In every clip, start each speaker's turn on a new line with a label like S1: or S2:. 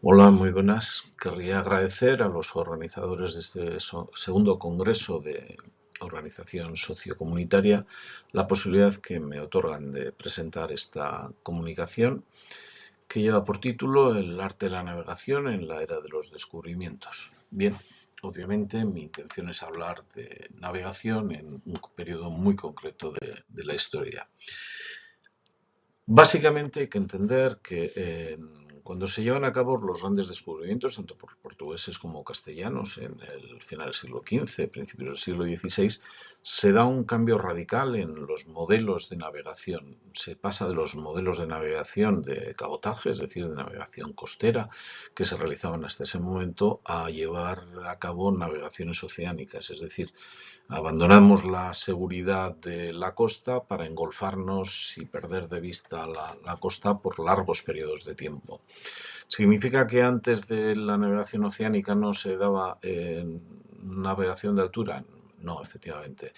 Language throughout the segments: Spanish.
S1: Hola, muy buenas. Querría agradecer a los organizadores de este segundo congreso de organización sociocomunitaria la posibilidad que me otorgan de presentar esta comunicación que lleva por título El arte de la navegación en la era de los descubrimientos. Bien, obviamente mi intención es hablar de navegación en un periodo muy concreto de la historia. Básicamente hay que entender que cuando se llevan a cabo los grandes descubrimientos, tanto por portugueses como castellanos, en el final del siglo XV, principios del siglo XVI, se da un cambio radical en los modelos de navegación. Se pasa de los modelos de navegación de cabotaje, es decir, de navegación costera, que se realizaban hasta ese momento, a llevar a cabo navegaciones oceánicas, es decir, abandonamos la seguridad de la costa para engolfarnos y perder de vista la costa por largos periodos de tiempo. ¿Significa que antes de la navegación oceánica no se daba navegación de altura? No, efectivamente.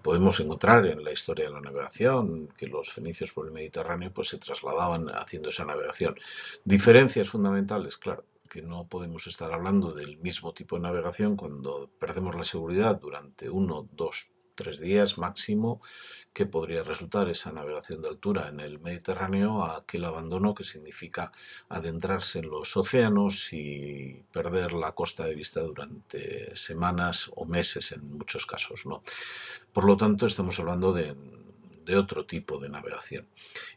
S1: Podemos encontrar en la historia de la navegación que los fenicios por el Mediterráneo pues, se trasladaban haciendo esa navegación. Diferencias fundamentales, claro, que no podemos estar hablando del mismo tipo de navegación cuando perdemos la seguridad durante 1, 2, 3 días máximo, que podría resultar esa navegación de altura en el Mediterráneo, a aquel abandono que significa adentrarse en los océanos y perder la costa de vista durante semanas o meses en muchos casos, ¿no? Por lo tanto, estamos hablando de otro tipo de navegación.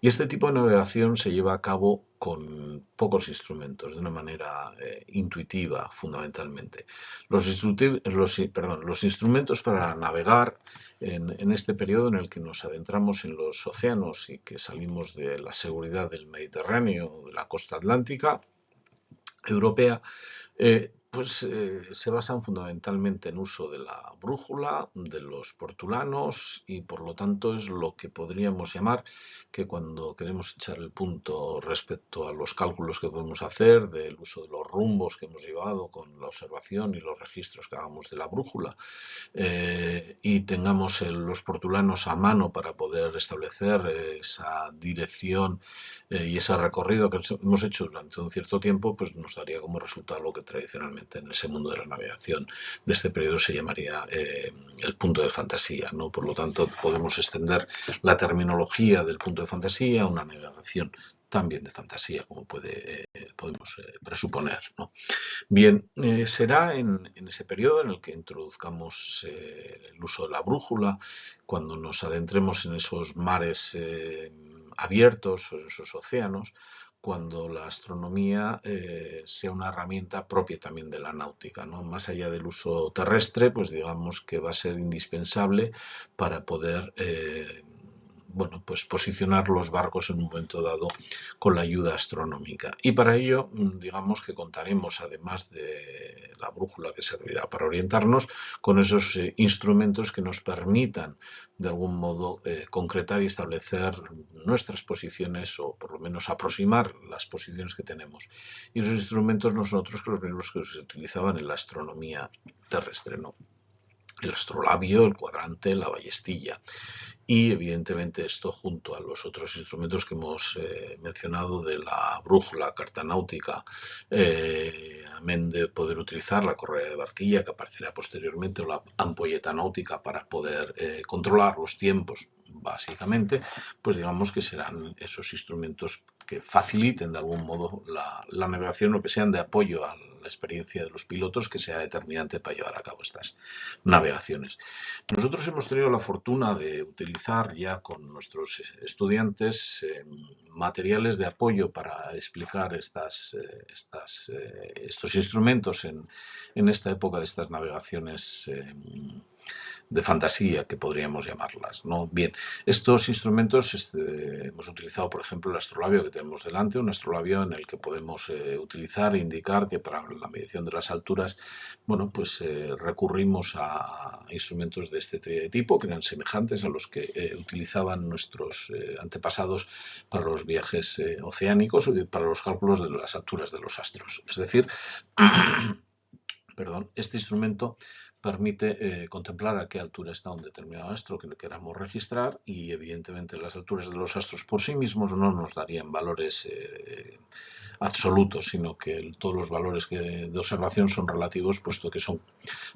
S1: Y este tipo de navegación se lleva a cabo con pocos instrumentos, de una manera intuitiva, fundamentalmente. Los instrumentos para navegar en este periodo en el que nos adentramos en los océanos y que salimos de la seguridad del Mediterráneo, de la costa atlántica europea, se basan fundamentalmente en uso de la brújula, de los portulanos y por lo tanto es lo que podríamos llamar que cuando queremos echar el punto respecto a los cálculos que podemos hacer del uso de los rumbos que hemos llevado con la observación y los registros que hagamos de la brújula, y tengamos los portulanos a mano para poder establecer esa dirección y ese recorrido que hemos hecho durante un cierto tiempo, pues nos daría como resultado lo que tradicionalmente en ese mundo de la navegación de este periodo se llamaría el punto de fantasía, ¿no? Por lo tanto, podemos extender la terminología del punto de fantasía a una navegación también de fantasía, como podemos presuponer, ¿no? Bien, será en ese periodo en el que introduzcamos el uso de la brújula, cuando nos adentremos en esos mares abiertos, o en esos océanos, cuando la astronomía sea una herramienta propia también de la náutica, ¿no? Más allá del uso terrestre, pues digamos que va a ser indispensable para poder pues posicionar los barcos en un momento dado con la ayuda astronómica. Y para ello, digamos que contaremos, además de la brújula que servirá para orientarnos, con esos instrumentos que nos permitan, de algún modo, concretar y establecer nuestras posiciones o por lo menos aproximar las posiciones que tenemos. Y esos instrumentos no son otros que los mismos que se utilizaban en la astronomía terrestre, ¿no? El astrolabio, el cuadrante, la ballestilla. Y evidentemente esto junto a los otros instrumentos que hemos mencionado de la brújula, carta náutica, amén de poder utilizar la correa de barquilla que aparecerá posteriormente o la ampolleta náutica para poder controlar los tiempos básicamente, pues digamos que serán esos instrumentos que faciliten de algún modo la navegación o que sean de apoyo a la experiencia de los pilotos que sea determinante para llevar a cabo estas navegaciones. Nosotros hemos tenido la fortuna de utilizar ya con nuestros estudiantes materiales de apoyo para explicar estos instrumentos en esta época de estas navegaciones de fantasía, que podríamos llamarlas, ¿no? Bien, estos instrumentos hemos utilizado, por ejemplo, el astrolabio que tenemos delante, un astrolabio en el que podemos utilizar e indicar que para la medición de las alturas, bueno, pues recurrimos a instrumentos de este tipo, que eran semejantes a los que utilizaban nuestros antepasados para los viajes oceánicos y para los cálculos de las alturas de los astros. Es decir, perdón, este instrumento permite contemplar a qué altura está un determinado astro que queramos registrar y evidentemente las alturas de los astros por sí mismos no nos darían valores absoluto, sino que todos los valores de observación son relativos, puesto que son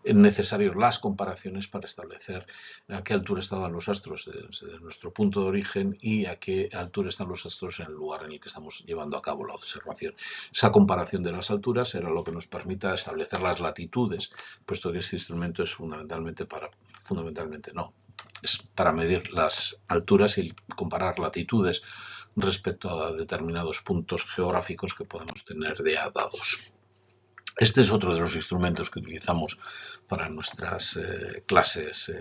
S1: necesarios las comparaciones para establecer a qué altura estaban los astros desde nuestro punto de origen y a qué altura están los astros en el lugar en el que estamos llevando a cabo la observación. Esa comparación de las alturas será lo que nos permita establecer las latitudes, puesto que este instrumento es fundamentalmente es para medir las alturas y comparar latitudes respecto a determinados puntos geográficos que podemos tener dados. Este es otro de los instrumentos que utilizamos para nuestras clases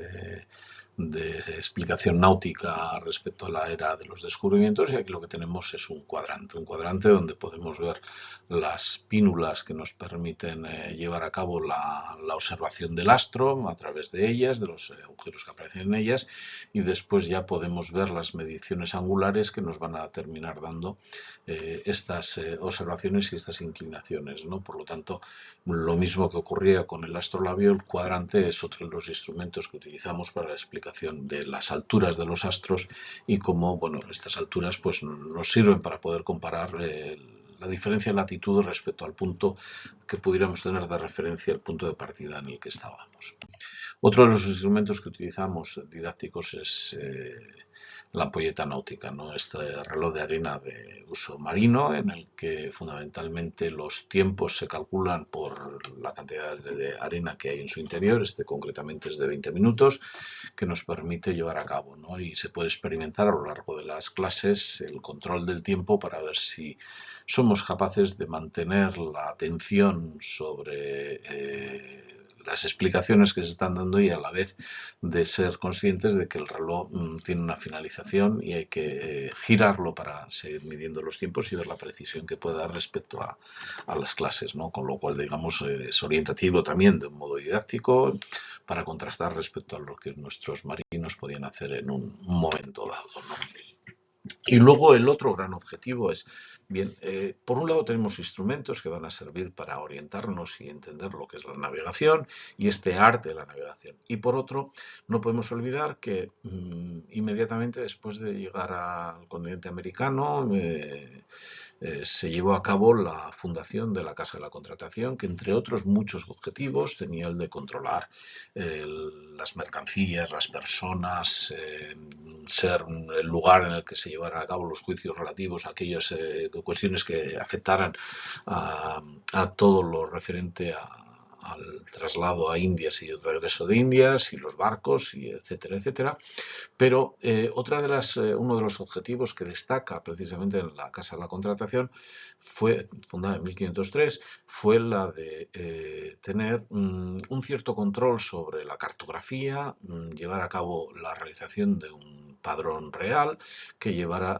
S1: de explicación náutica respecto a la era de los descubrimientos, y aquí lo que tenemos es un cuadrante donde podemos ver las pínulas que nos permiten llevar a cabo la observación del astro a través de ellas, de los agujeros que aparecen en ellas, y después ya podemos ver las mediciones angulares que nos van a terminar dando estas observaciones y estas inclinaciones, ¿no? Por lo tanto, lo mismo que ocurría con el astrolabio, el cuadrante es otro de los instrumentos que utilizamos para la explicación de las alturas de los astros y cómo, bueno, estas alturas pues nos sirven para poder comparar la diferencia de latitud respecto al punto que pudiéramos tener de referencia, el punto de partida en el que estábamos. Otro de los instrumentos que utilizamos didácticos es la ampolleta náutica, ¿no? Este reloj de arena de uso marino en el que fundamentalmente los tiempos se calculan por la cantidad de arena que hay en su interior. Este concretamente es de 20 minutos, que nos permite llevar a cabo, ¿no? Y se puede experimentar a lo largo de las clases el control del tiempo para ver si somos capaces de mantener la atención sobre las explicaciones que se están dando y a la vez de ser conscientes de que el reloj tiene una finalización y hay que girarlo para seguir midiendo los tiempos y ver la precisión que puede dar respecto a las clases, ¿no? Con lo cual, digamos, es orientativo también de un modo didáctico para contrastar respecto a lo que nuestros marinos podían hacer en un momento dado, ¿no? Y luego el otro gran objetivo es, bien, por un lado tenemos instrumentos que van a servir para orientarnos y entender lo que es la navegación y este arte de la navegación. Y por otro, no podemos olvidar que inmediatamente después de llegar al continente americano, se llevó a cabo la fundación de la Casa de la Contratación, que entre otros muchos objetivos tenía el de controlar las mercancías, las personas, ser el lugar en el que se llevaran a cabo los juicios relativos a aquellas cuestiones que afectaran a todo lo referente al traslado a Indias y el regreso de Indias y los barcos, y etcétera, etcétera. Pero uno de los objetivos que destaca precisamente en la Casa de la Contratación, fue fundada en 1503, fue la de tener un cierto control sobre la cartografía, llevar a cabo la realización de un padrón real que llevara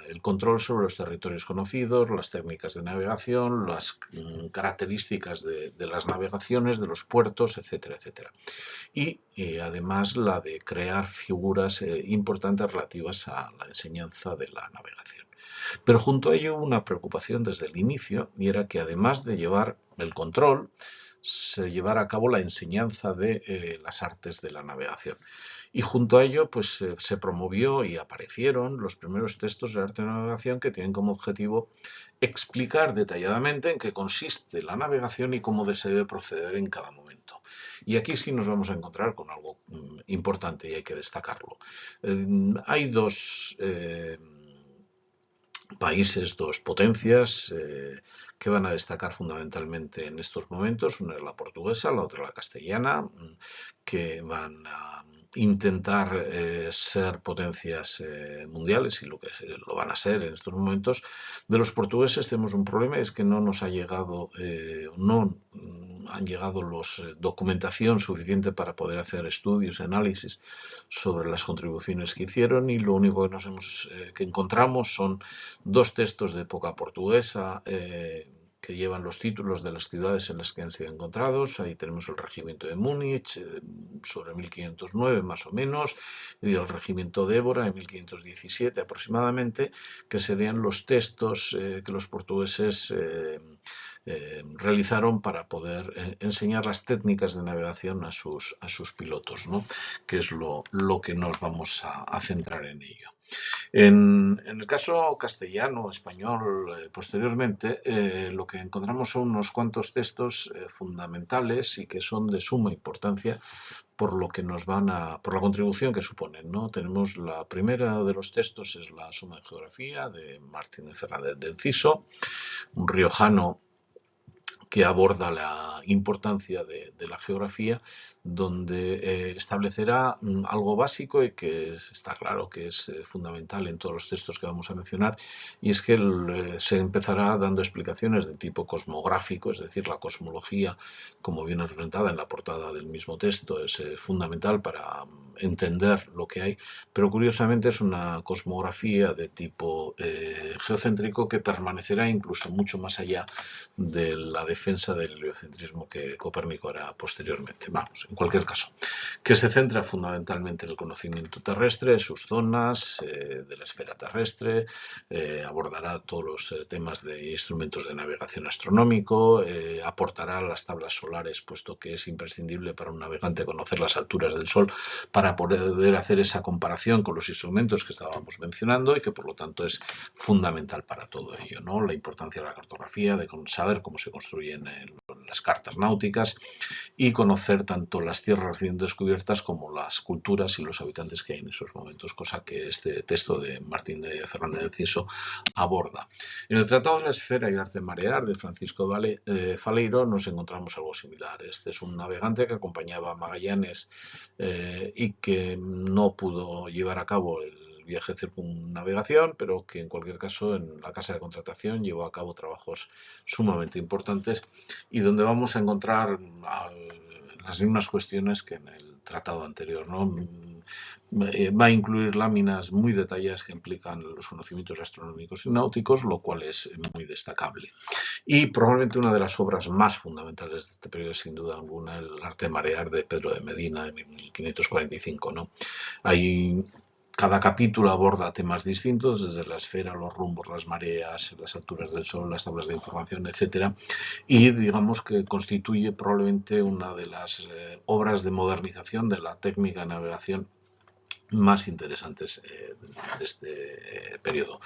S1: el control sobre los territorios conocidos, las técnicas de navegación, las características de las navegaciones, de los puertos, etcétera, etcétera. Y además la de crear figuras importantes relativas a la enseñanza de la navegación. Pero junto a ello hubo una preocupación desde el inicio, y era que además de llevar el control, se llevara a cabo la enseñanza de las artes de la navegación. Y junto a ello pues se promovió y aparecieron los primeros textos de arte de la navegación que tienen como objetivo explicar detalladamente en qué consiste la navegación y cómo se debe proceder en cada momento. Y aquí sí nos vamos a encontrar con algo importante y hay que destacarlo. Hay dos países, dos potencias que van a destacar fundamentalmente en estos momentos. Una es la portuguesa, la otra la castellana, que van a intentar ser potencias mundiales y lo van a ser en estos momentos. De los portugueses tenemos un problema, es que no nos ha llegado, no han llegado los documentación suficiente para poder hacer estudios y análisis sobre las contribuciones que hicieron, y lo único que encontramos son dos textos de época portuguesa que llevan los títulos de las ciudades en las que han sido encontrados. Ahí tenemos el regimiento de Múnich sobre 1509 más o menos, y el regimiento de Évora en 1517 aproximadamente, que serían los textos que los portugueses realizaron para poder enseñar las técnicas de navegación a sus pilotos, ¿no? Que es lo que nos vamos a centrar en ello. En el caso castellano, español, posteriormente, lo que encontramos son unos cuantos textos fundamentales y que son de suma importancia por lo que por la contribución que suponen, ¿no? Tenemos la primera de los textos, es la Suma de Geografía de Martín de Fernández de Enciso, un riojano que aborda la importancia de la geografía, donde establecerá algo básico y que está claro que es fundamental en todos los textos que vamos a mencionar, y es que se empezará dando explicaciones de tipo cosmográfico, es decir, la cosmología, como viene representada en la portada del mismo texto, es fundamental para entender lo que hay, pero curiosamente es una cosmografía de tipo geocéntrico que permanecerá incluso mucho más allá de la defensa del heliocentrismo que Copérnico hará posteriormente. Vamos, en cualquier caso, que se centra fundamentalmente en el conocimiento terrestre, sus zonas de la esfera terrestre, abordará todos los temas de instrumentos de navegación astronómico, aportará las tablas solares, puesto que es imprescindible para un navegante conocer las alturas del Sol para poder hacer esa comparación con los instrumentos que estábamos mencionando y que por lo tanto es fundamental para todo ello, ¿no? La importancia de la cartografía, de saber cómo se construyen las cartas náuticas y conocer tanto las tierras recién descubiertas como las culturas y los habitantes que hay en esos momentos, cosa que este texto de Martín de Fernández de Enciso aborda. En el Tratado de la Esfera y el Arte de Marear de Francisco Faleiro nos encontramos algo similar. Este es un navegante que acompañaba a Magallanes y que no pudo llevar a cabo el viaje de circunnavegación, pero que en cualquier caso en la casa de contratación llevó a cabo trabajos sumamente importantes y donde vamos a encontrar las mismas cuestiones que en el tratado anterior, ¿no? Va a incluir láminas muy detalladas que implican los conocimientos astronómicos y náuticos, lo cual es muy destacable. Y probablemente una de las obras más fundamentales de este periodo es sin duda alguna el Arte de Marear de Pedro de Medina de 1545, ¿no? Hay cada capítulo aborda temas distintos, desde la esfera, los rumbos, las mareas, las alturas del Sol, las tablas de información, etcétera, y digamos que constituye probablemente una de las obras de modernización de la técnica de navegación más interesantes de este periodo.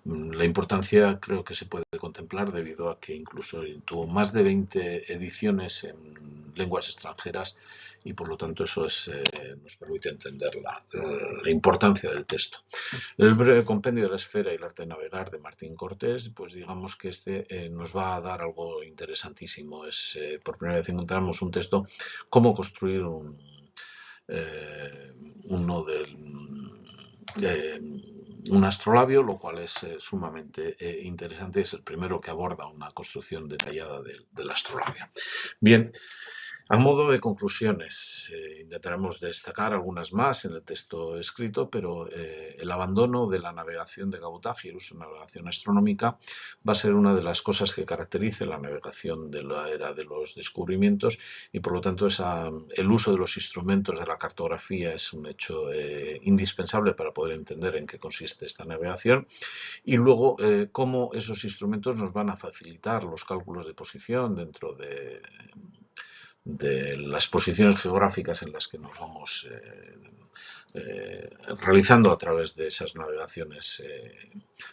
S1: La importancia creo que se puede contemplar debido a que incluso tuvo más de 20 ediciones en lenguas extranjeras y por lo tanto eso nos permite entender la importancia del texto. El breve compendio de la esfera y el arte de navegar de Martín Cortés, pues digamos que nos va a dar algo interesantísimo. Por primera vez encontramos un texto, cómo construir un astrolabio, lo cual es sumamente interesante. Es el primero que aborda una construcción detallada del astrolabio. Bien, a modo de conclusiones, intentaremos destacar algunas más en el texto escrito, pero el abandono de la navegación de cabotaje y el uso de navegación astronómica va a ser una de las cosas que caracterice la navegación de la era de los descubrimientos y por lo tanto el uso de los instrumentos de la cartografía es un hecho indispensable para poder entender en qué consiste esta navegación y luego cómo esos instrumentos nos van a facilitar los cálculos de posición dentro de las posiciones geográficas en las que nos vamos realizando a través de esas navegaciones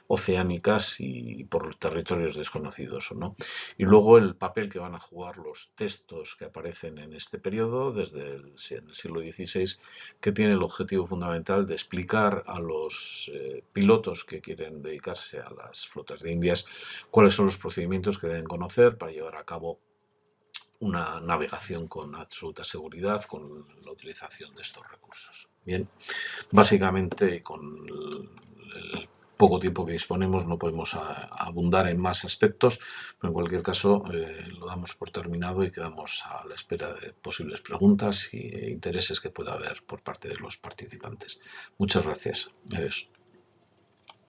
S1: oceánicas y por territorios desconocidos, ¿no? Y luego el papel que van a jugar los textos que aparecen en este periodo, desde el siglo XVI, que tiene el objetivo fundamental de explicar a los pilotos que quieren dedicarse a las flotas de Indias cuáles son los procedimientos que deben conocer para llevar a cabo una navegación con absoluta seguridad con la utilización de estos recursos. Bien, básicamente con el poco tiempo que disponemos no podemos abundar en más aspectos, pero en cualquier caso lo damos por terminado y quedamos a la espera de posibles preguntas e intereses que pueda haber por parte de los participantes. Muchas gracias. Adiós.